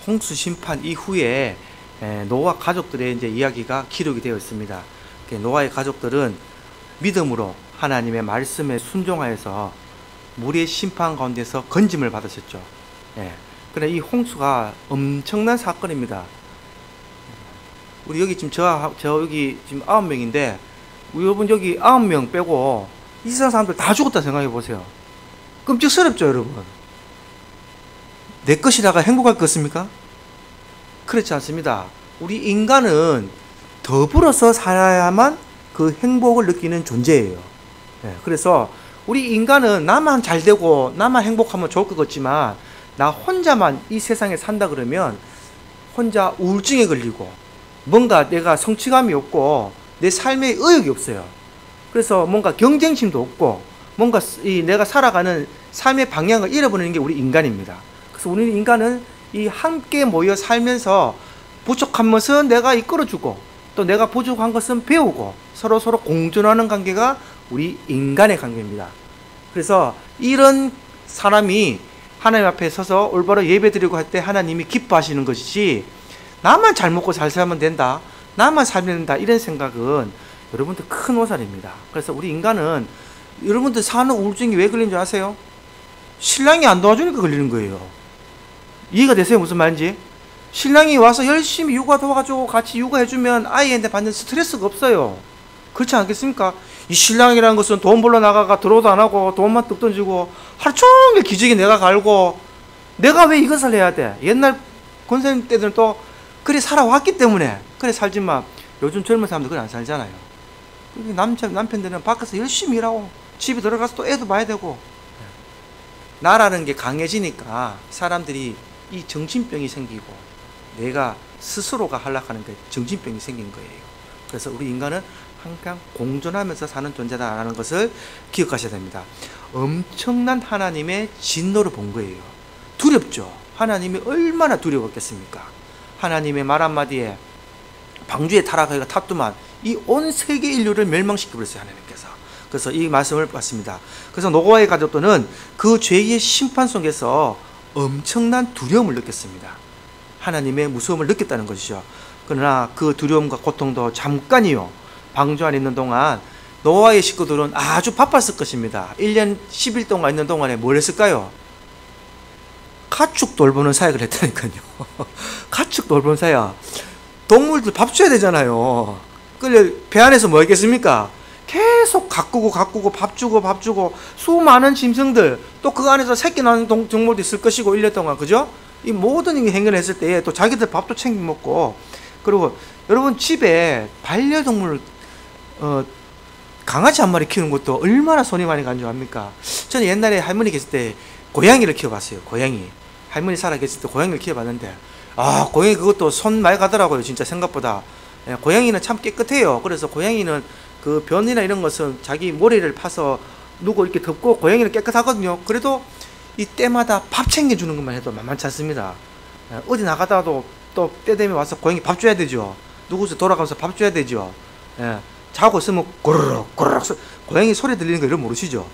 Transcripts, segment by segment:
홍수 심판 이후에 노아 가족들의 이제 이야기가 기록이 되어 있습니다. 노아의 가족들은 믿음으로 하나님의 말씀에 순종하여서 물의 심판 가운데서 건짐을 받으셨죠. 그래 이 홍수가 엄청난 사건입니다. 우리 여기 지금 저 여기 지금 9명인데 여러분 여기 9명 빼고 이 세상 사람들 다 죽었다 생각해 보세요. 끔찍스럽죠, 여러분. 내 것이라가 행복할 것 같습니까? 그렇지 않습니다. 우리 인간은 더불어서 살아야만 그 행복을 느끼는 존재예요. 그래서 우리 인간은 나만 잘 되고 나만 행복하면 좋을 것 같지만 나 혼자만 이 세상에 산다 그러면 혼자 우울증에 걸리고 뭔가 내가 성취감이 없고 내 삶에 의욕이 없어요. 그래서 뭔가 경쟁심도 없고 뭔가 내가 살아가는 삶의 방향을 잃어버리는 게 우리 인간입니다. 그래서 우리 인간은 이 함께 모여 살면서 부족한 것은 내가 이끌어주고 또 내가 부족한 것은 배우고 서로 공존하는 관계가 우리 인간의 관계입니다. 그래서 이런 사람이 하나님 앞에 서서 올바로 예배드리고 할 때 하나님이 기뻐하시는 것이지 나만 잘 먹고 잘 살면 된다, 나만 살면 된다 이런 생각은 여러분들 큰 오산입니다. 그래서 우리 인간은 여러분들 사는 우울증이 왜 걸리는 줄 아세요? 신랑이 안 도와주니까 걸리는 거예요. 이해가 되세요? 무슨 말인지? 신랑이 와서 열심히 육아 도와가지고 같이 육아해주면 아이한테 받는 스트레스가 없어요. 그렇지 않겠습니까? 이 신랑이라는 것은 돈 벌러 나가가 들어오도 안 하고 돈만 뚝 던지고 하루 종일 기저귀 내가 갈고 내가 왜 이것을 해야 돼? 옛날 권사님 때들은 또 그래 살아왔기 때문에 그래 살지만 요즘 젊은 사람들 그래 안 살잖아요. 남편들은 밖에서 열심히 일하고 집에 들어가서 또 애도 봐야 되고 나라는 게 강해지니까 사람들이 이 정신병이 생기고 내가 스스로가 한락하는 게 정신병이 생긴 거예요. 그래서 우리 인간은 항상 공존하면서 사는 존재다라는 것을 기억하셔야 됩니다. 엄청난 하나님의 진노를 본 거예요. 두렵죠. 하나님이 얼마나 두려웠겠습니까? 하나님의 말 한마디에 방주에 타락하기가 탑두만 이 온 세계 인류를 멸망시켜버렸어요, 하나님께서. 그래서 이 말씀을 봤습니다. 그래서 노아의 가족들은 그 죄의 심판 속에서 엄청난 두려움을 느꼈습니다. 하나님의 무서움을 느꼈다는 것이죠. 그러나 그 두려움과 고통도 잠깐이요. 방주 안에 있는 동안 노아의 식구들은 아주 바빴을 것입니다. 1년 10일 동안 있는 동안에 뭘 했을까요? 가축 돌보는 사역을 했다니까요. 가축 돌보는 사역. 동물들 밥 줘야 되잖아요. 배 안에서 뭐 했겠습니까? 계속 가꾸고 밥 주고 수많은 짐승들 또 그 안에서 새끼 낳는 동물도 있을 것이고 1년 동안 그죠? 이 모든 행위를 했을 때에 또 자기들 밥도 챙겨 먹고 그리고 여러분 집에 반려동물 강아지 한 마리 키우는 것도 얼마나 손이 많이 간 줄 압니까? 저는 옛날에 할머니 계실 때 고양이를 키워봤어요. 고양이 할머니 살아 계실 때 고양이를 키워봤는데 고양이 그것도 손 많이 가더라고요. 진짜 생각보다. 고양이는 참 깨끗해요. 그래서 고양이는 그 변이나 이런 것은 자기 모래를 파서 누구 이렇게 덮고 고양이는 깨끗하거든요. 그래도 이 때마다 밥 챙겨주는 것만 해도 만만치 않습니다. 어디 나가다도 또 때 되면 와서 고양이 밥 줘야 되죠. 누구서 돌아가면서 밥 줘야 되죠. 자고 있으면 고르륵 고양이 소리 들리는 거 여러분 모르시죠?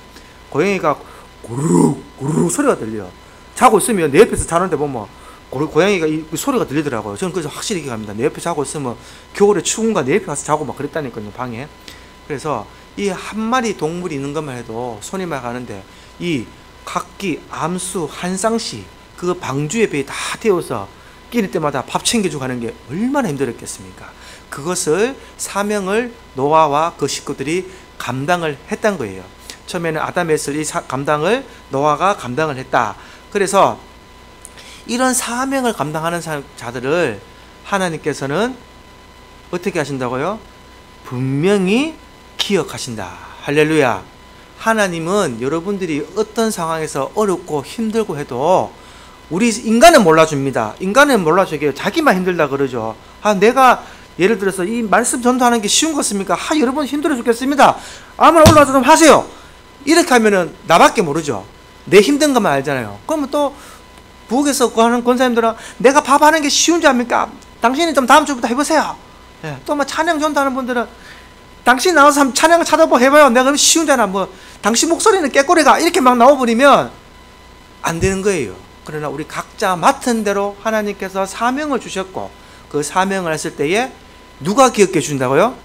고양이가 고르륵 소리가 들려요. 자고 있으면 내 옆에서 자는데 보면 고양이가 이 소리가 들리더라고요. 저는 그래서 확실히 기억합니다. 내 옆에 자고 있으면 겨울에 추운가 내 옆에 가서 자고 막 그랬다니까요, 방에. 그래서 이 한 마리 동물이 있는 것만 해도 손이 막 가는데 이 각기, 암수, 한 쌍씩 그 방주에 배에 다 태워서 끼니 때마다 밥 챙겨주고 가는 게 얼마나 힘들었겠습니까? 그것을 사명을 노아와 그 식구들이 감당을 했던 거예요. 처음에는 아담이 했을 이 감당을 노아가 감당을 했다. 그래서 이런 사명을 감당하는 자들을 하나님께서는 어떻게 하신다고요? 분명히 기억하신다. 할렐루야. 하나님은 여러분들이 어떤 상황에서 어렵고 힘들고 해도 우리 인간은 몰라줍니다. 인간은 몰라주게 자기만 힘들다 그러죠. 내가 예를 들어서 이 말씀 전도하는 게 쉬운 것입니까? 여러분 힘들어 죽겠습니다. 아무나 올라와서 좀 하세요. 이렇게 하면은 나밖에 모르죠. 내 힘든 것만 알잖아요. 그러면 또 부엌에서 하는 권사님들은 내가 밥 하는 게 쉬운 줄 압니까? 당신이 좀 다음 주부터 해보세요. 또 뭐 찬양 전도하는 분들은 당신 나와서 한번 찬양을 찾아보고 해봐요. 내가 그럼 쉬운 줄 아나? 당신 목소리는 깨꼬리가 이렇게 막 나와버리면 안 되는 거예요. 그러나 우리 각자 맡은 대로 하나님께서 사명을 주셨고, 그 사명을 했을 때에 누가 기억해 준다고요?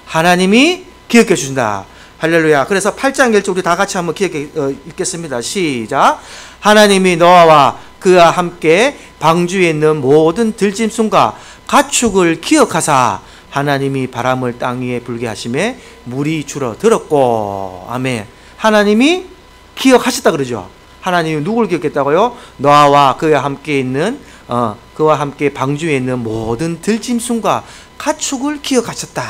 하나님이 기억해 준다. 할렐루야. 그래서 8장 1절 우리 다 같이 한번 읽겠습니다. 시작. 하나님이 노아와 그와 함께 방주에 있는 모든 들짐승과 가축을 기억하사 하나님이 바람을 땅 위에 불게 하심에 물이 줄어들었고. 아멘. 하나님이 기억하셨다 그러죠. 하나님이 누굴 기억했다고요? 노아와 그와 함께 있는 그와 함께 방주에 있는 모든 들짐승과 가축을 기억하셨다.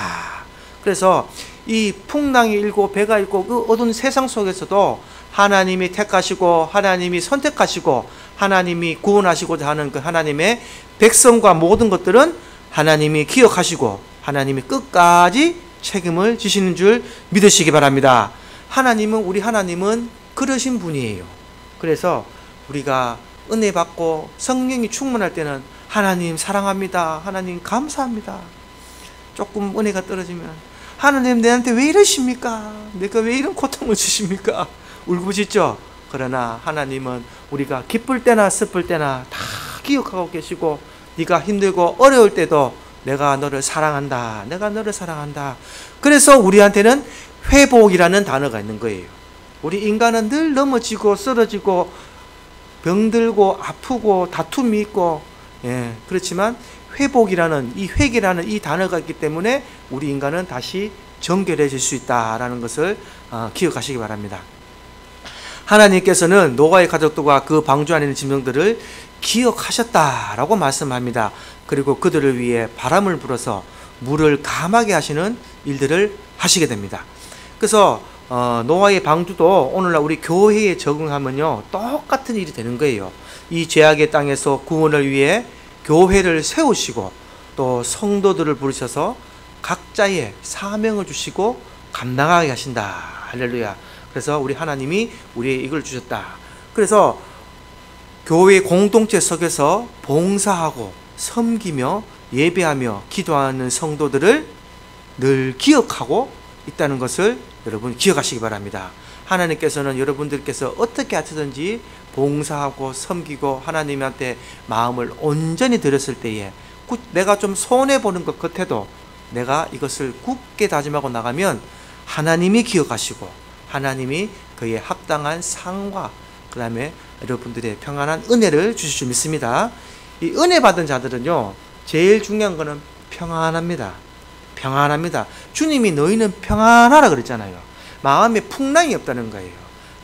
그래서 이 풍랑이 일고 배가 있고 그 어두운 세상 속에서도 하나님이 택하시고 하나님이 선택하시고 하나님이 구원하시고자 하는 그 하나님의 백성과 모든 것들은 하나님이 기억하시고 하나님이 끝까지 책임을 지시는 줄 믿으시기 바랍니다. 우리 하나님은 그러신 분이에요. 그래서 우리가 은혜 받고 성령이 충만할 때는 하나님 사랑합니다. 하나님 감사합니다. 조금 은혜가 떨어지면 하나님 내한테 왜 이러십니까? 내가 왜 이런 고통을 주십니까? 울부짖죠. 그러나 하나님은 우리가 기쁠 때나 슬플 때나 다 기억하고 계시고, 네가 힘들고 어려울 때도 내가 너를 사랑한다. 내가 너를 사랑한다. 그래서 우리한테는 회복이라는 단어가 있는 거예요. 우리 인간은 늘 넘어지고 쓰러지고 병들고 아프고 다툼이 있고, 그렇지만 회복이라는 이 회개라는 이 단어가 있기 때문에 우리 인간은 다시 정결해질 수 있다라는 것을 기억하시기 바랍니다. 하나님께서는 노아의 가족들과 그 방주 안에 있는 짐승들을 기억하셨다라고 말씀합니다. 그리고 그들을 위해 바람을 불어서 물을 감하게 하시는 일들을 하시게 됩니다. 그래서 노아의 방주도 오늘날 우리 교회에 적응하면요 똑같은 일이 되는 거예요. 이 죄악의 땅에서 구원을 위해 교회를 세우시고 또 성도들을 부르셔서 각자의 사명을 주시고 감당하게 하신다. 할렐루야. 그래서 우리 하나님이 우리에게 이걸 주셨다. 그래서 교회 공동체 속에서 봉사하고 섬기며 예배하며 기도하는 성도들을 늘 기억하고 있다는 것을 여러분 기억하시기 바랍니다. 하나님께서는 여러분들께서 어떻게 하시든지 봉사하고 섬기고 하나님한테 마음을 온전히 드렸을 때에 내가 좀 손해보는 것 같아도 내가 이것을 굳게 다짐하고 나가면 하나님이 기억하시고 하나님이 그에 합당한 상과 그 다음에 여러분들의 평안한 은혜를 주실 줄 믿습니다. 이 은혜 받은 자들은요 제일 중요한 거는 평안합니다. 평안합니다. 주님이 너희는 평안하라 그랬잖아요. 마음에 풍랑이 없다는 거예요.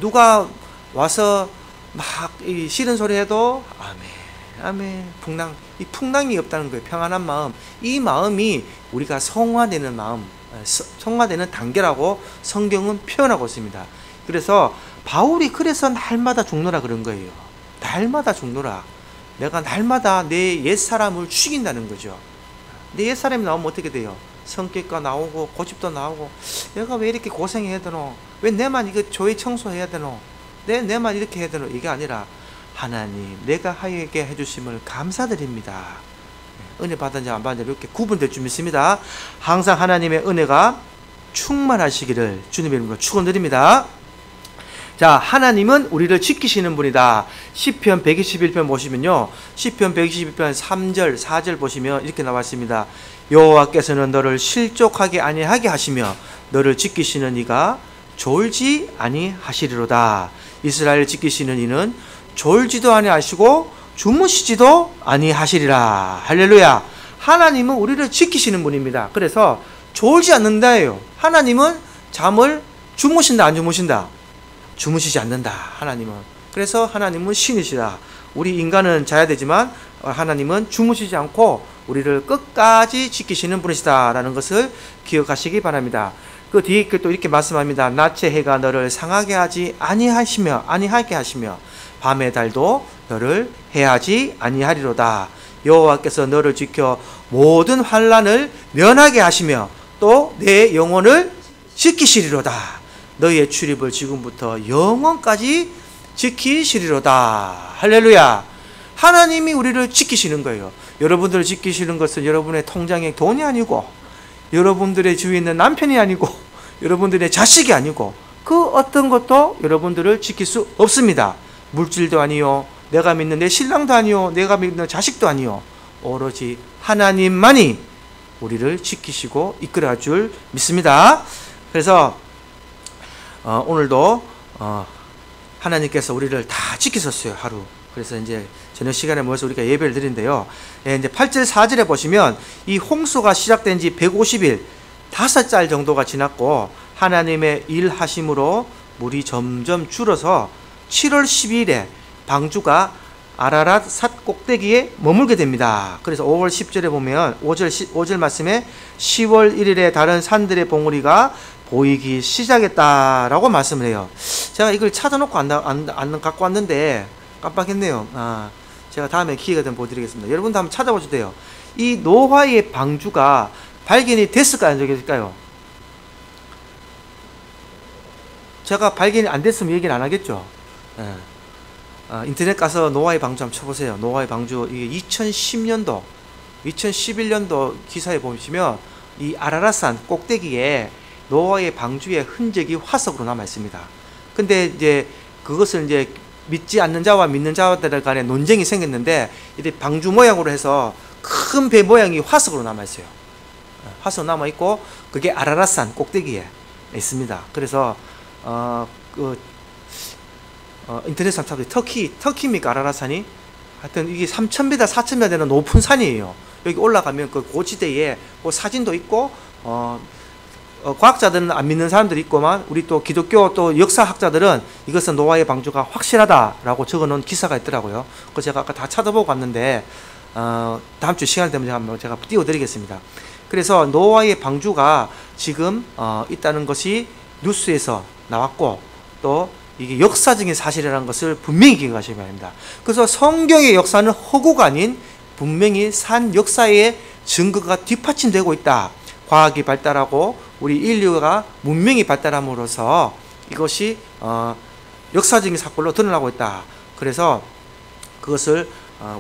누가 와서 막 싫은 소리 해도 아멘 이 풍랑이 없다는 거예요. 평안한 마음. 이 마음이 우리가 성화되는 마음, 성화되는 단계라고 성경은 표현하고 있습니다. 그래서 바울이 그래서 날마다 죽노라 그런 거예요. 날마다 죽노라. 내가 날마다 내 옛사람을 죽인다는 거죠. 내 옛사람이 나오면 어떻게 돼요? 성격과 나오고 고집도 나오고 내가 왜 이렇게 고생해야 되노? 왜 내만 이거 조회 청소해야 되노? 내만 이렇게 해야 되노? 이게 아니라 하나님 내가 하게 해주심을 감사드립니다. 은혜 받은 자 안 받은 자 이렇게 구분될 줄 믿습니다. 항상 하나님의 은혜가 충만하시기를 주님의 이름으로 축원드립니다. 자, 하나님은 우리를 지키시는 분이다. 시편 121편 보시면요, 시편 121편 3절 4절 보시면 이렇게 나와 있습니다. 여호와께서는 너를 실족하게 아니하게 하시며 너를 지키시는 이가 졸지 아니하시리로다. 이스라엘을 지키시는 이는 졸지도 아니하시고 주무시지도 아니하시리라. 할렐루야. 하나님은 우리를 지키시는 분입니다. 그래서 졸지 않는다예요. 하나님은 잠을 주무신다 안 주무신다? 주무시지 않는다. 하나님은. 그래서 하나님은 신이시다. 우리 인간은 자야 되지만 하나님은 주무시지 않고 우리를 끝까지 지키시는 분이시다라는 것을 기억하시기 바랍니다. 그 뒤에 또 이렇게 말씀합니다. 낮의 해가 너를 상하게 하지 아니하게 하시며 밤의 달도 너를 해하지 아니하리로다. 여호와께서 너를 지켜 모든 환난을 면하게 하시며 또 내 영혼을 지키시리로다. 너희의 출입을 지금부터 영원까지 지키시리로다. 할렐루야. 하나님이 우리를 지키시는 거예요. 여러분들을 지키시는 것은 여러분의 통장에 돈이 아니고 여러분들의 주위에 있는 남편이 아니고 여러분들의 자식이 아니고 그 어떤 것도 여러분들을 지킬 수 없습니다. 물질도 아니요, 내가 믿는 내 신랑도 아니요, 내가 믿는 자식도 아니요, 오로지 하나님만이 우리를 지키시고 이끌어 줄 믿습니다. 그래서 오늘도 하나님께서 우리를 다 지키셨어요, 하루. 그래서 이제 저녁 시간에 모여서 우리가 예배를 드리는데요. 예, 이제 8절 4절에 보시면 이 홍수가 시작된 지 150일, 5달 정도가 지났고 하나님의 일하심으로 물이 점점 줄어서 7월 12일에 방주가 아라랏 산 꼭대기에 머물게 됩니다. 그래서 5월 10절에 보면 5절 말씀에 10월 1일에 다른 산들의 봉우리가 보이기 시작했다라고 말씀을 해요. 제가 이걸 찾아놓고 안 갖고 왔는데 깜빡했네요. 제가 다음에 기회가 되면 보여드리겠습니다. 여러분도 한번 찾아보셔도 돼요. 이 노아의 방주가 발견이 됐을까요, 안 됐을까요? 제가 발견이 안 됐으면 얘기는 안 하겠죠. 예. 인터넷 가서 노아의 방주 한번 쳐보세요. 노아의 방주, 이게 2010년도, 2011년도 기사에 보시면 이 아라랏산 꼭대기에 노아의 방주의 흔적이 화석으로 남아 있습니다. 근데 이제 그것을 이제 믿지 않는 자와 믿는 자들 간에 논쟁이 생겼는데, 이 방주 모양으로 해서 큰 배 모양이 화석으로 남아 있어요. 화석 남아 있고 그게 아라랏산 꼭대기에 있습니다. 그래서 인터넷상 찾아도 터키입니까, 아라랏산이? 하여튼 이게 3,000m, 4,000m 되는 높은 산이에요. 여기 올라가면 그 고지대에 그 사진도 있고, 과학자들은 안 믿는 사람들이 있고만, 우리 또 기독교 또 역사학자들은 이것은 노아의 방주가 확실하다라고 적어놓은 기사가 있더라고요. 그래서 제가 아까 다 찾아보고 왔는데, 다음 주 시간 되면 제가 띄워드리겠습니다. 그래서 노아의 방주가 지금 있다는 것이 뉴스에서 나왔고, 또 이게 역사적인 사실이라는 것을 분명히 기억하셔야 합니다. 그래서 성경의 역사는 허구가 아닌 분명히 산 역사의 증거가 뒷받침되고 있다. 과학이 발달하고 우리 인류가 문명이 발달함으로써 이것이 역사적인 사건으로 드러나고 있다. 그래서 그것을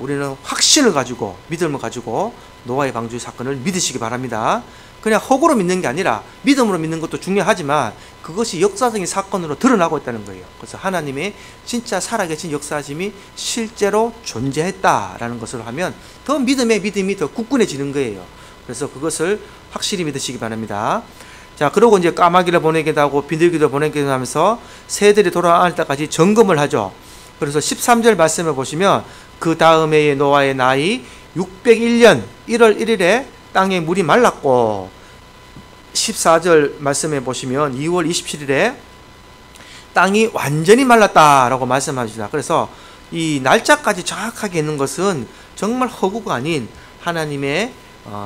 우리는 확신을 가지고, 믿음을 가지고 노아의 방주 사건을 믿으시기 바랍니다. 그냥 허구로 믿는 게 아니라 믿음으로 믿는 것도 중요하지만 그것이 역사적인 사건으로 드러나고 있다는 거예요. 그래서 하나님의 진짜 살아계신 역사심이 실제로 존재했다라는 것을 하면 더 믿음이 더 굳건해지는 거예요. 그래서 그것을 확실히 믿으시기 바랍니다. 자, 그러고 이제 까마귀를 보내기도 하고 비둘기도 보내기도 하면서 새들이 돌아올 때까지 점검을 하죠. 그래서 13절 말씀을 보시면 그 다음에 노아의 나이 601년 1월 1일에 땅에 물이 말랐고, 14절 말씀해 보시면 2월 27일에 땅이 완전히 말랐다라고 말씀하십니다. 그래서 이 날짜까지 정확하게 있는 것은 정말 허구가 아닌 하나님의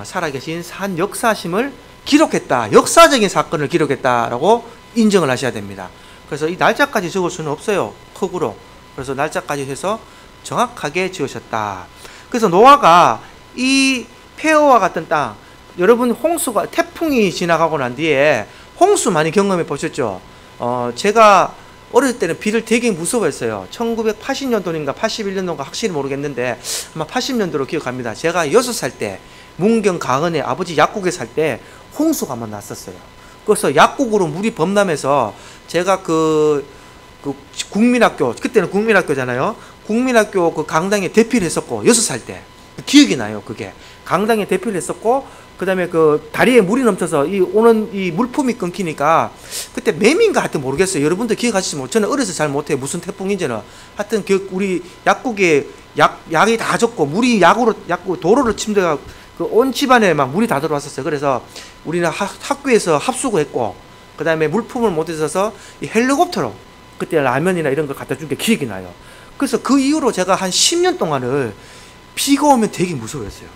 살아계신 산 역사심을 기록했다, 역사적인 사건을 기록했다라고 인정을 하셔야 됩니다. 그래서 이 날짜까지 적을 수는 없어요, 허구로. 그래서 날짜까지 해서 정확하게 지으셨다. 그래서 노아가 이 폐허와 같은 땅, 여러분 홍수가, 태풍이 지나가고 난 뒤에 홍수 많이 경험해 보셨죠? 제가 어릴 때는 비를 되게 무서워했어요. 1980년도인가 81년도인가 확실히 모르겠는데 아마 80년도로 기억합니다. 제가 6살 때 문경 강원에 아버지 약국에 살 때 홍수가 한번 났었어요. 그래서 약국으로 물이 범람해서 제가 그 국민학교, 그때는 국민학교잖아요. 국민학교 그 강당에 대피를 했었고, 6살 때 기억이 나요. 그게 강당에 대피를 했었고, 그 다음에 그 다리에 물이 넘쳐서 오는 이 물품이 끊기니까, 그때 매미인가 하여튼 모르겠어요. 여러분들 기억하시지 못. 저는 어려서 잘 못해요, 무슨 태풍인지는. 하여튼 우리 약국에 약이 다 젖고 물이 도로를 침대가 온 집안에 막 물이 다 들어왔었어요. 그래서 우리는 학교에서 합숙을 했고, 그 다음에 물품을 못 있어서 이 헬리콥터로 그때 라면이나 이런 걸 갖다 준 게 기억이 나요. 그래서 그 이후로 제가 한 10년 동안을 비가 오면 되게 무서워했어요.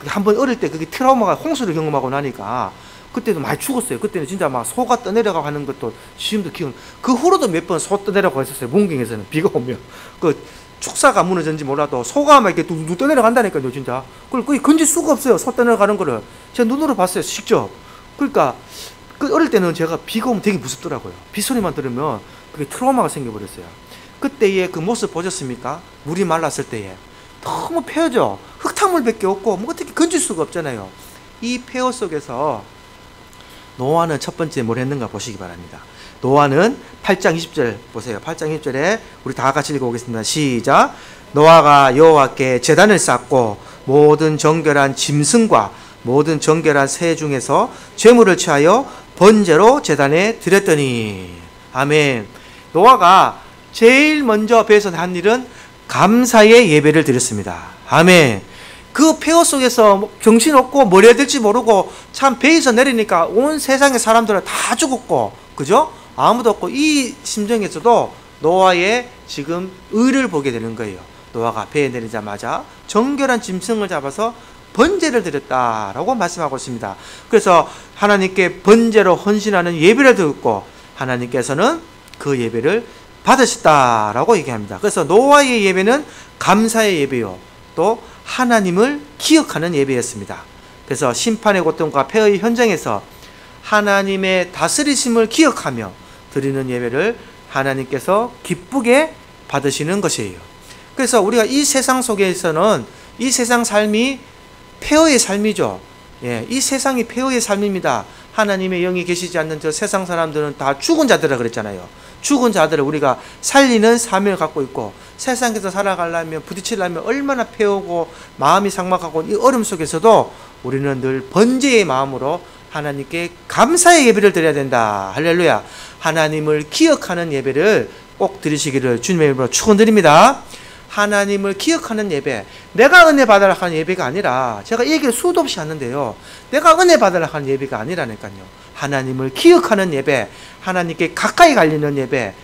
한번 어릴 때 그게 트라우마가, 홍수를 경험하고 나니까 그때도 많이 죽었어요. 그때는 진짜 막 소가 떠내려가고 하는 것도 지금도 기억. 그 후로도 몇 번 소 떠내려가고 했었어요. 문경에서는 비가 오면 그 축사가 무너졌는지 몰라도 소가 막 이렇게 뚝뚝 떠내려간다니까요, 진짜. 그걸 거의 건질 수가 없어요, 소 떠내려가는 거를. 제가 눈으로 봤어요, 직접. 그러니까 그 어릴 때는 제가 비가 오면 되게 무섭더라고요. 빗소리만 들으면 그게 트라우마가 생겨버렸어요. 그때의 그 모습 보셨습니까? 물이 말랐을 때에 너무 폐허죠. 흙탕물밖에 없고 뭐 어떻게 건질 수가 없잖아요. 이 폐허 속에서 노아는 첫 번째 뭘 했는가 보시기 바랍니다. 노아는 8장 20절 보세요. 8장 20절에 우리 다 같이 읽어보겠습니다. 시작. 노아가 여호와께 제단을 쌓고 모든 정결한 짐승과 모든 정결한 새 중에서 제물을 취하여 번제로 제단에 드렸더니. 아멘. 노아가 제일 먼저 배에서 한 일은 감사의 예배를 드렸습니다. 아멘. 그 폐허 속에서 정신없고 뭘 해야 될지 모르고 참 배에서 내리니까 온 세상의 사람들은 다 죽었고, 그죠? 아무도 없고, 이 심정에서도 노아의 지금 의를 보게 되는 거예요. 노아가 배에 내리자마자 정결한 짐승을 잡아서 번제를 드렸다라고 말씀하고 있습니다. 그래서 하나님께 번제로 헌신하는 예배를 드렸고, 하나님께서는 그 예배를 받으셨다라고 얘기합니다. 그래서 노아의 예배는 감사의 예배요, 또 하나님을 기억하는 예배였습니다. 그래서 심판의 고통과 폐허의 현장에서 하나님의 다스리심을 기억하며 드리는 예배를 하나님께서 기쁘게 받으시는 것이에요. 그래서 우리가 이 세상 속에서는 이 세상 삶이 폐허의 삶이죠. 예, 이 세상이 폐허의 삶입니다. 하나님의 영이 계시지 않는 저 세상 사람들은 다 죽은 자들이라 그랬잖아요. 죽은 자들을 우리가 살리는 사명을 갖고 있고, 세상에서 살아가려면 부딪히려면 얼마나 폐허고 마음이 삭막하고 이 어려움 속에서도 우리는 늘 번제의 마음으로 하나님께 감사의 예배를 드려야 된다. 할렐루야. 하나님을 기억하는 예배를 꼭 드리시기를 주님의 이름으로 축원드립니다. 하나님을 기억하는 예배, 내가 은혜 받으라 하는 예배가 아니라, 제가 이 얘기를 수도 없이 하는데요, 내가 은혜 받으라 하는 예배가 아니라니까요. 하나님을 기억하는 예배, 하나님께 가까이 가려는 예배,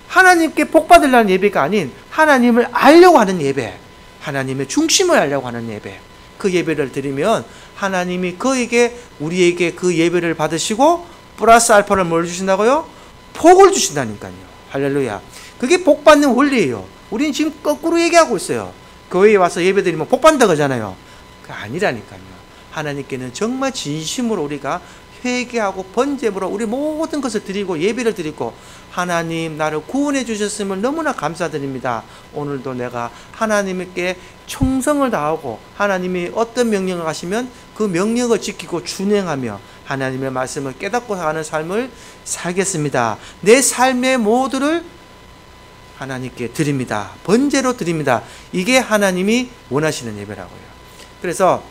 하나님께 복 받으려는 예배가 아닌 하나님을 알려고 하는 예배, 하나님의 중심을 알려고 하는 예배, 그 예배를 드리면 하나님이 우리에게 그 예배를 받으시고 플러스 알파를 뭘 주신다고요? 복을 주신다니까요. 할렐루야. 그게 복 받는 원리예요. 우리는 지금 거꾸로 얘기하고 있어요. 교회에 와서 예배 드리면 복 받는다 그러잖아요. 그게 아니라니까요. 하나님께는 정말 진심으로 우리가 회개하고 번제물로 우리 모든 것을 드리고 예배를 드리고, 하나님 나를 구원해 주셨음을 너무나 감사드립니다. 오늘도 내가 하나님께 충성을 다하고 하나님이 어떤 명령을 하시면 그 명령을 지키고 준행하며 하나님의 말씀을 깨닫고 사는 삶을 살겠습니다. 내 삶의 모두를 하나님께 드립니다. 번제로 드립니다. 이게 하나님이 원하시는 예배라고요. 그래서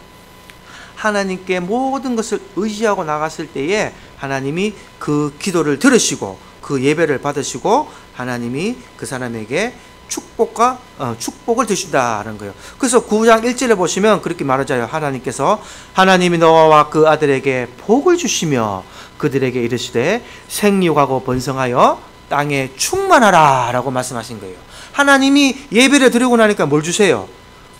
하나님께 모든 것을 의지하고 나갔을 때에 하나님이 그 기도를 들으시고 그 예배를 받으시고 하나님이 그 사람에게 축복을 주신다는 거예요. 그래서 9장 1절에 보시면 그렇게 말하자요. 하나님께서 하나님이 노아와 그 아들에게 복을 주시며 그들에게 이르시되 생육하고 번성하여 땅에 충만하라 라고 말씀하신 거예요. 하나님이 예배를 드리고 나니까 뭘 주세요?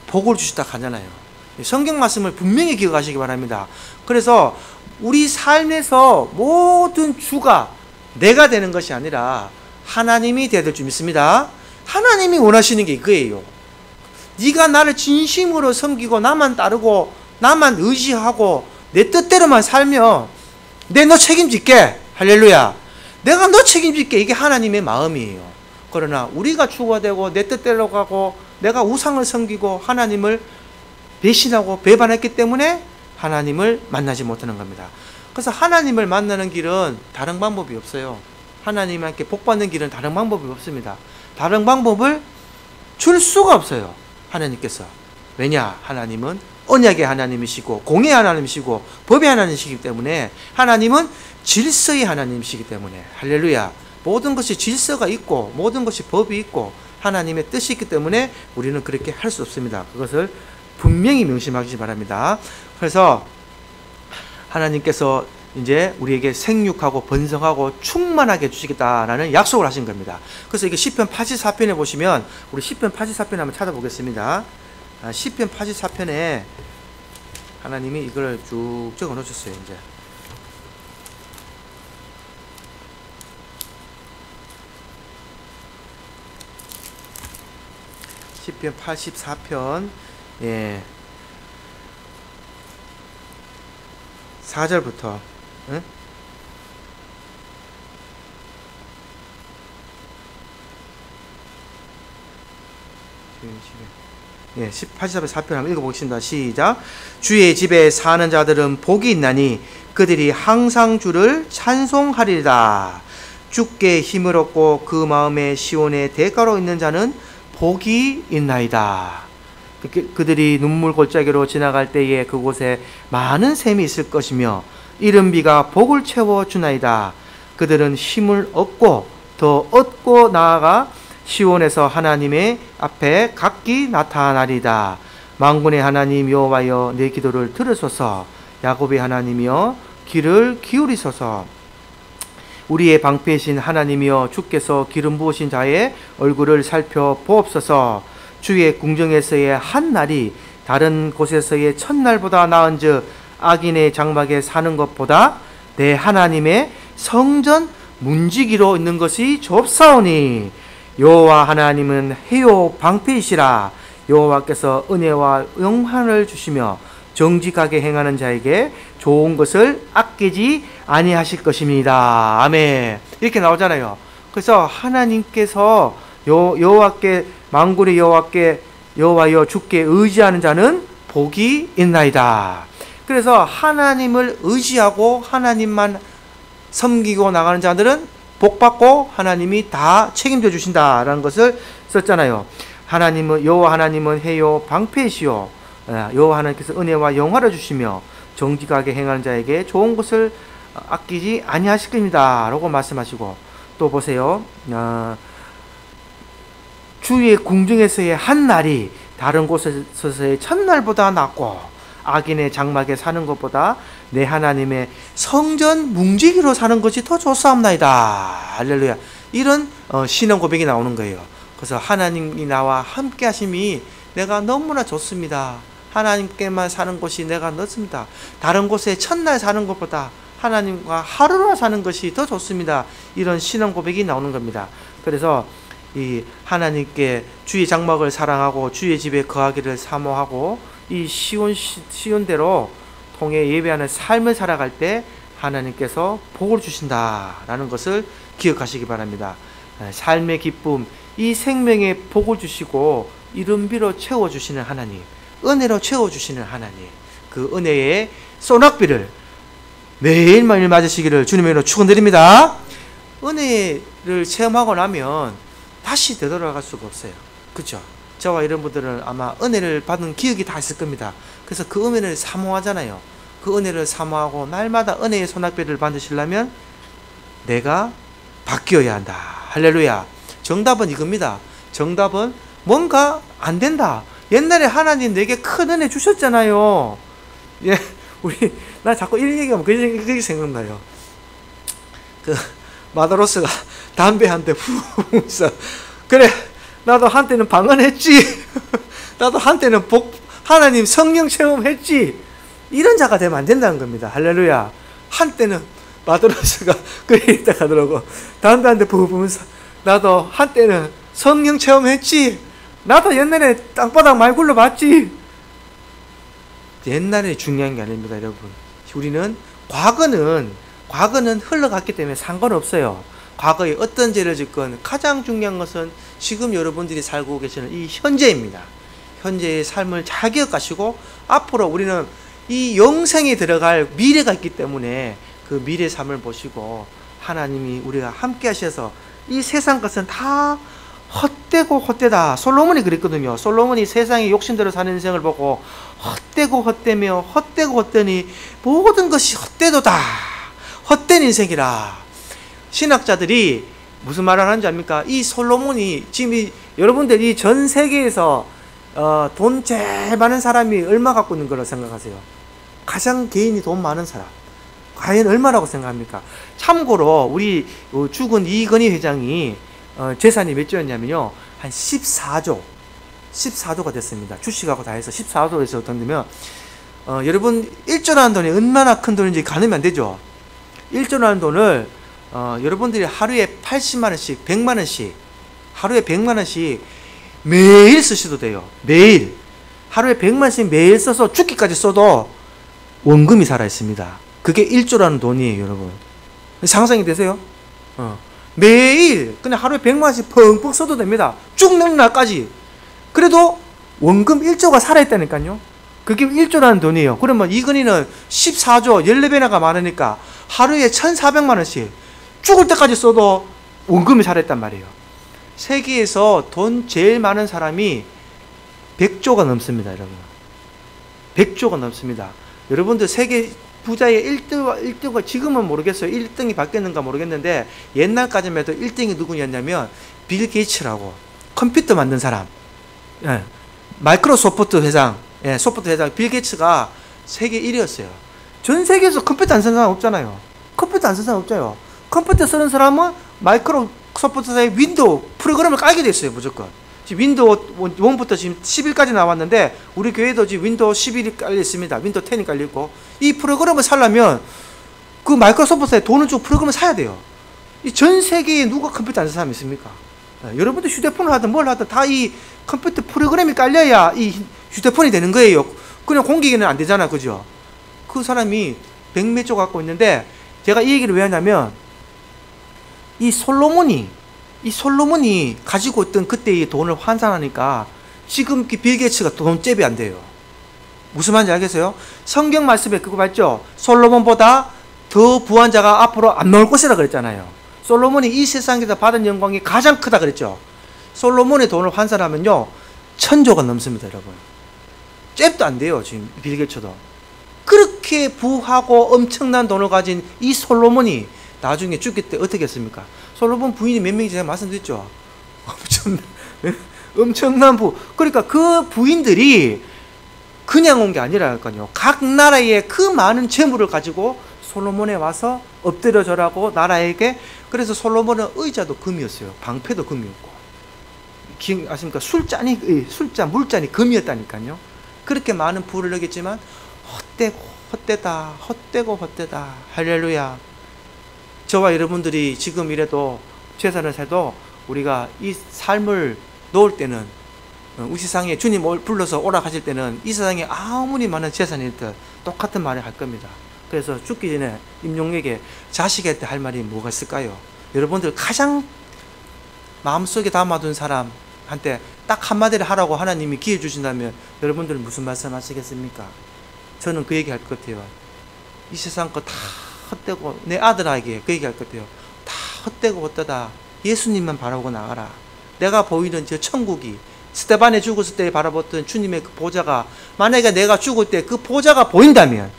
복을 주시다 하잖아요. 성경 말씀을 분명히 기억하시기 바랍니다. 그래서 우리 삶에서 모든 주가 내가 되는 것이 아니라 하나님이 되야 될 줄 믿습니다. 하나님이 원하시는 게 이거예요. 네가 나를 진심으로 섬기고 나만 따르고 나만 의지하고 내 뜻대로만 살면 내 너 책임질게. 할렐루야. 내가 너 책임질게. 이게 하나님의 마음이에요. 그러나 우리가 주가 되고 내 뜻대로 가고 내가 우상을 섬기고 하나님을 배신하고 배반했기 때문에 하나님을 만나지 못하는 겁니다. 그래서 하나님을 만나는 길은 다른 방법이 없어요. 하나님께 복받는 길은 다른 방법이 없습니다. 다른 방법을 줄 수가 없어요. 하나님께서. 왜냐? 하나님은 언약의 하나님이시고 공의 하나님이시고 법의 하나님이시기 때문에, 하나님은 질서의 하나님이시기 때문에, 할렐루야, 모든 것이 질서가 있고 모든 것이 법이 있고 하나님의 뜻이 있기 때문에 우리는 그렇게 할 수 없습니다. 그것을 분명히 명심하시기 바랍니다. 그래서 하나님께서 이제 우리에게 생육하고 번성하고 충만하게 해주시겠다라는 약속을 하신 겁니다. 그래서 이게 시편 84편에 보시면, 우리 시편 84편 한번 찾아보겠습니다. 시편 84편에 하나님이 이걸 쭉 적어 놓으셨어요. 이제 시편 84편 4절부터 응? 예, 84편 한번 읽어보겠습니다. 시작. 주의 집에 사는 자들은 복이 있나니 그들이 항상 주를 찬송하리라. 주께 힘을 얻고 그 마음에 시온의 대가로 있는 자는 복이 있나이다. 그들이 눈물 골짜기로 지나갈 때에 그곳에 많은 샘이 있을 것이며 이른 비가 복을 채워주나이다. 그들은 힘을 얻고 더 얻고 나아가 시온에서 하나님의 앞에 각기 나타나리다. 만군의 하나님 여호와여, 내 기도를 들으소서. 야곱의 하나님이여, 귀를 기울이소서. 우리의 방패이신 하나님이여, 주께서 기름 부으신 자의 얼굴을 살펴보옵소서. 주의 궁정에서의 한 날이 다른 곳에서의 첫날보다 나은즉 악인의 장막에 사는 것보다 내 하나님의 성전 문지기로 있는 것이 좁사오니 여호와 하나님은 해요 방패이시라. 여호와께서 은혜와 영광을 주시며 정직하게 행하는 자에게 좋은 것을 아끼지 아니하실 것입니다. 아멘. 이렇게 나오잖아요. 그래서 하나님께서 여호와께, 만군의 여호와께, 여호와여 주께 의지하는 자는 복이 있나이다. 그래서 하나님을 의지하고 하나님만 섬기고 나가는 자들은 복받고 하나님이 다 책임져 주신다라는 것을 썼잖아요. 하나님은, 여호와 하나님은 해요 방패이시요, 여호와 하나님께서 은혜와 영화를 주시며 정직하게 행하는 자에게 좋은 것을 아끼지 아니하실 겁니다 라고 말씀하시고, 또 보세요. 주의 궁중에서의 한 날이 다른 곳에서의 첫날보다 낫고 악인의 장막에 사는 것보다 내 하나님의 성전 뭉지기로 사는 것이 더 좋사옵나이다. 할렐루야. 이런 신앙 고백이 나오는 거예요. 그래서 하나님이 나와 함께 하심이 내가 너무나 좋습니다. 하나님께만 사는 곳이 내가 넣습니다. 다른 곳에 첫날 사는 것보다 하나님과 하루나 사는 것이 더 좋습니다. 이런 신앙 고백이 나오는 겁니다. 그래서 이 하나님께 주의 장막을 사랑하고 주의 집에 거하기를 사모하고 이 시온대로 통해 예배하는 삶을 살아갈 때 하나님께서 복을 주신다라는 것을 기억하시기 바랍니다. 삶의 기쁨, 이 생명의 복을 주시고 이른비로 채워주시는 하나님, 은혜로 채워주시는 하나님, 그 은혜의 소낙비를 매일매일 맞으시기를 주님의 이름으로 축원드립니다. 은혜를 체험하고 나면 다시 되돌아갈 수가 없어요. 그렇죠? 저와 이런 분들은 아마 은혜를 받은 기억이 다 있을 겁니다. 그래서 그 은혜를 사모하잖아요. 그 은혜를 사모하고 날마다 은혜의 소낙비를 받으시려면 내가 바뀌어야 한다. 할렐루야. 정답은 이겁니다. 정답은 뭔가 안 된다. 옛날에 하나님 내게 큰 은혜 주셨잖아요. 예, 나 자꾸 이런 얘기하면 그게 생각나요. 마다로스가 담배 한 대 후 써. 그래, 나도 한때는 방언했지. 나도 한때는 하나님 성령 체험했지. 이런 자가 되면 안 된다는 겁니다. 할렐루야. 한때는 마다로스가 그래 있다 가더라고. 담배 한 대 부으면서 나도 한때는 성령 체험했지. 나도 옛날에 땅바닥 말 굴러봤지. 옛날에 중요한 게 아닙니다, 여러분. 우리는 과거는 흘러갔기 때문에 상관없어요. 과거에 어떤 죄를 짓건 가장 중요한 것은 지금 여러분들이 살고 계시는 이 현재입니다. 현재의 삶을 잘 기억하시고 앞으로 우리는 이 영생에 들어갈 미래가 있기 때문에 그 미래 삶을 보시고 하나님이 우리가 함께 하셔서 이 세상 것은 다 헛되고 헛되다. 솔로몬이 그랬거든요. 솔로몬이 세상의 욕심대로 사는 인생을 보고 헛되고 헛되며 헛되고 헛되니 모든 것이 헛되도다. 헛된 인생이라. 신학자들이 무슨 말을 하는지 압니까? 이 솔로몬이 지금 여러분들이 전 세계에서 돈 제일 많은 사람이 얼마 갖고 있는 거라고 생각하세요? 가장 개인이 돈 많은 사람. 과연 얼마라고 생각합니까? 참고로 우리 죽은 이건희 회장이 재산이 몇 조였냐면요, 한 14조가 됐습니다. 주식하고 다 해서 14조에서 던지면 여러분 1조라는 돈이 얼마나 큰 돈인지 가늠이 안 되죠. 1조라는 돈을 여러분들이 하루에 80만원씩 100만원씩 하루에 100만원씩 매일 쓰셔도 돼요. 매일 하루에 100만원씩 매일 써서 죽기까지 써도 원금이 살아있습니다. 그게 1조라는 돈이에요, 여러분. 상상이 되세요? 매일 그냥 하루에 100만원씩 펑펑 써도 됩니다. 죽는 날까지. 그래도 원금 1조가 살아있다니까요. 그게 1조라는 돈이에요. 그러면 이건희는 14조 14배나가 많으니까 하루에 1,400만 원씩 죽을 때까지 써도 원금이 살아있단 말이에요. 세계에서 돈 제일 많은 사람이 100조가 넘습니다, 여러분. 100조가 넘습니다. 여러분들 세계 부자의 1등과 지금은 모르겠어요. 1등이 바뀌었는가 모르겠는데 옛날까지만 해도 1등이 누구였냐면 빌 게이츠라고 컴퓨터 만든 사람. 예. 마이크로소프트 회장, 예, 소프트 회장 빌 게이츠가 세계 1위였어요. 전 세계에서 컴퓨터 안 쓰는 사람 없잖아요. 컴퓨터 안 쓰는 사람 없잖아요. 컴퓨터 쓰는 사람은 마이크로소프트사의 윈도우 프로그램을 깔게 됐어요, 무조건. 지금 윈도우 1부터 지금 11까지 나왔는데 우리 교회도 지금 윈도우 11이 깔려 있습니다. 윈도우 10이 깔려 있고 이 프로그램을 사려면 그 마이크로소프트사에 돈을 주고 프로그램을 사야 돼요. 이 전 세계에 누가 컴퓨터 안 쓰는 사람이 있습니까? 여러분들 휴대폰을 하든 뭘 하든 다 이 컴퓨터 프로그램이 깔려야 이 휴대폰이 되는 거예요. 그냥 공기계는 안 되잖아, 그죠? 그 사람이 100몇 조 갖고 있는데 제가 이 얘기를 왜 하냐면 이 솔로몬이 가지고 있던 그때의 돈을 환산하니까 지금 빌 게이츠가 돈잽이 안 돼요. 무슨 말인지 알겠어요? 성경 말씀에 그거 봤죠? 솔로몬보다 더 부한 자가 앞으로 안 나올 것이라 그랬잖아요. 솔로몬이 이 세상에서 받은 영광이 가장 크다 그랬죠. 솔로몬의 돈을 환산하면요 1,000조가 넘습니다, 여러분. 잽도 안 돼요, 지금 빌 게이츠도. 그렇게 부하고 엄청난 돈을 가진 이 솔로몬이 나중에 죽을 때 어떻게 했습니까? 솔로몬 부인이 몇 명인지 제가 말씀드렸죠. 엄청난 부. 그러니까 그 부인들이 그냥 온 게 아니라니까요. 각 나라의 그 많은 재물을 가지고 솔로몬에 와서 엎드려져라고 나라에게. 그래서 솔로몬은 의자도 금이었어요. 방패도 금이었고. 아십니까? 물잔이 금이었다니까요. 그렇게 많은 부를 누렸지만 헛되다. 할렐루야. 저와 여러분들이 지금 이래도 최선을 세도 우리가 이 삶을 놓을 때는 우리 세상에 주님 불러서 오라 하실 때는 이 세상에 아무리 많은 재산이 있든 똑같은 말을 할 겁니다. 그래서 죽기 전에 임종에게 자식한테 할 말이 뭐가 있을까요? 여러분들 가장 마음속에 담아둔 사람한테 딱 한마디를 하라고 하나님이 기회 주신다면 여러분들은 무슨 말씀 하시겠습니까? 저는 그 얘기 할 것 같아요. 이 세상 거 다 헛되고, 내 아들에게 그 얘기 할 것 같아요. 다 헛되고 헛되다. 예수님만 바라보고 나가라. 내가 보이는 저 천국이 스데반이 죽었을 때 바라봤던 주님의 그 보좌가 만약에 내가 죽을 때 그 보좌가 보인다면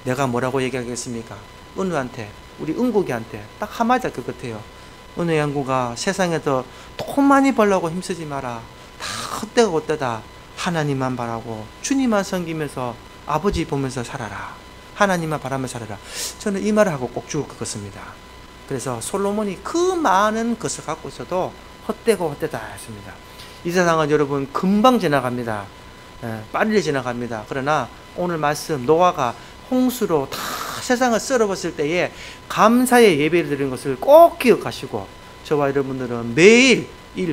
내가 뭐라고 얘기하겠습니까? 은우한테, 우리 은국이한테 딱 한마디 할 것 같아요. 은우 양구가 세상에서 돈 많이 벌려고 힘쓰지 마라. 다 헛되고 헛되다. 하나님만 바라고 주님만 섬기면서 아버지 보면서 살아라. 하나님만 바라면서 살아라. 저는 이 말을 하고 꼭 죽을 것 같습니다. 그래서 솔로몬이 그 많은 것을 갖고 있어도 헛되고 헛되다 했습니다. 이 세상은 여러분 금방 지나갑니다. 빨리 지나갑니다. 그러나 오늘 말씀 노아가 홍수로 다 세상을 썰어버렸을 때에 감사의 예배를 드리는 것을 꼭 기억하시고 저와 여러분들은 매일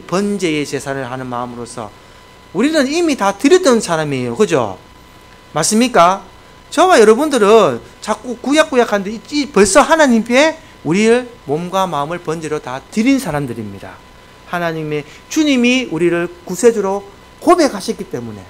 번제의 제사를 하는 마음으로서 우리는 이미 다 드렸던 사람이에요. 그죠? 맞습니까? 저와 여러분들은 자꾸 구약하는데 벌써 하나님께 우리를 몸과 마음을 번제로 다 드린 사람들입니다. 하나님의 주님이 우리를 구세주로 고백하셨기 때문에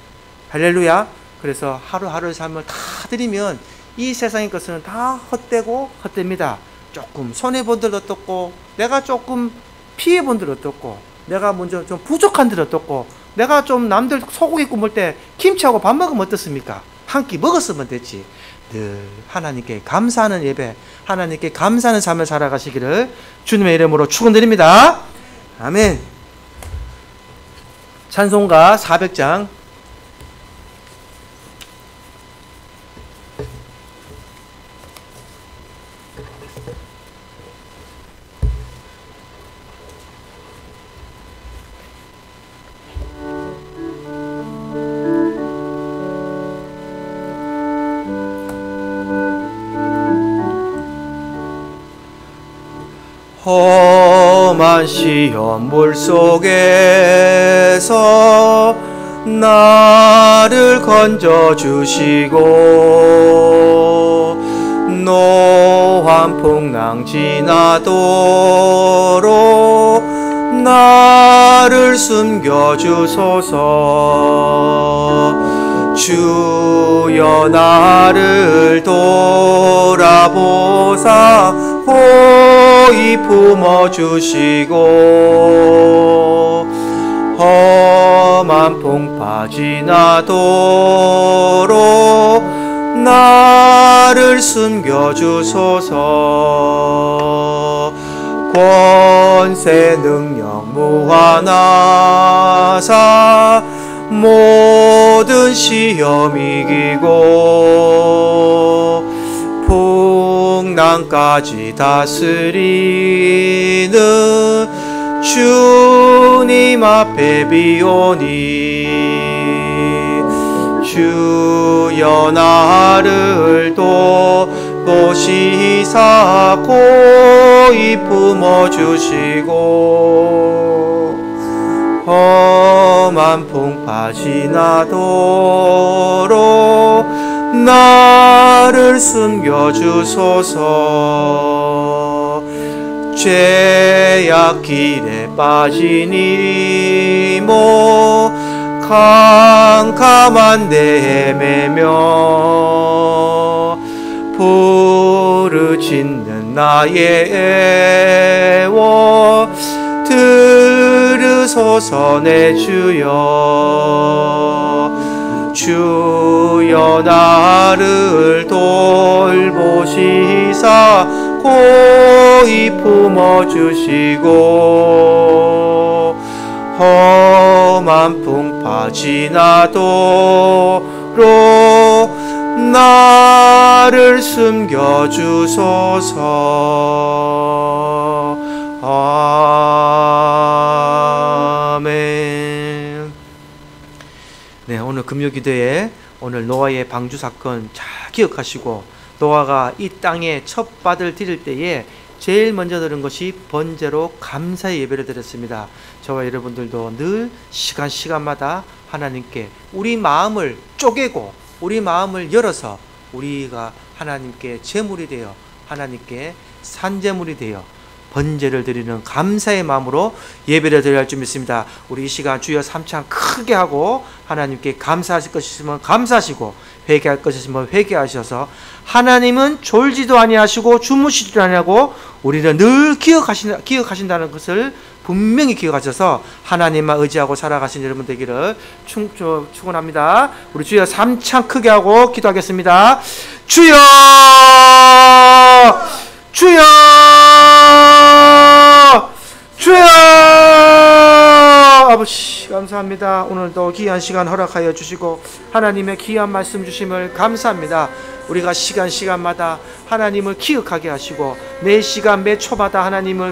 할렐루야. 그래서 하루하루의 삶을 다 드리면 이 세상의 것은 다 헛되고 헛됩니다. 조금 손해본 들 어떻고 내가 조금 피해본 들 어떻고 내가 먼저 좀 부족한 들 어떻고 내가 좀 남들 소고기 굽을 때 김치하고 밥 먹으면 어떻습니까? 한 끼 먹었으면 됐지. 늘 하나님께 감사하는 예배, 하나님께 감사하는 삶을 살아가시기를 주님의 이름으로 축원드립니다. 아멘. 찬송가 400장 험한 시험 물속에서 나를 건져주시고 노한 풍랑 지나도록 나를 숨겨주소서. 주 주여 나를 돌아보사 고이 품어주시고 험한 풍파 지나도록 나를 숨겨주소서. 권세 능력 무한하사 모든 시험 이기고 풍랑까지 다스리는 주님 앞에 비오니 주여 나를 돌보시사 고이 품어주시고 험한 풍파 지나도록 나를 숨겨주소서. 죄악 길에 빠진 이모 캄캄한 데 헤매며 부르짖는 나의 애원 들으소서 내 주여. 주여 나를 돌보시사 고이 품어주시고 험한 풍파 지나도록 나를 숨겨주소서. 아멘. 네, 오늘 금요기도에 오늘 노아의 방주 사건 잘 기억하시고 노아가 이 땅에 첫 받을 드릴 때에 제일 먼저 드린 것이 번제로 감사의 예배를 드렸습니다. 저와 여러분들도 늘 시간마다 하나님께 우리 마음을 쪼개고 우리 마음을 열어서 우리가 하나님께 제물이 되어 하나님께 산제물이 되어 번제를 드리는 감사의 마음으로 예배를 드려야 할 줄 믿습니다. 우리 이 시간 주여 삼창 크게 하고 하나님께 감사하실 것이면 감사하시고 회개할 것이면 회개하셔서 하나님은 졸지도 아니하시고 주무시지도 아니하고 우리를 늘 기억하신다는 것을 분명히 기억하셔서 하나님만 의지하고 살아가신 여러분 되기를 축원합니다. 우리 주여 삼창 크게 하고 기도하겠습니다. 주여 주여 주여 아버지 감사합니다. 오늘도 귀한 시간 허락하여 주시고 하나님의 귀한 말씀 주심을 감사합니다. 우리가 시간마다 하나님을 기억하게 하시고 매 시간 매 초마다 하나님을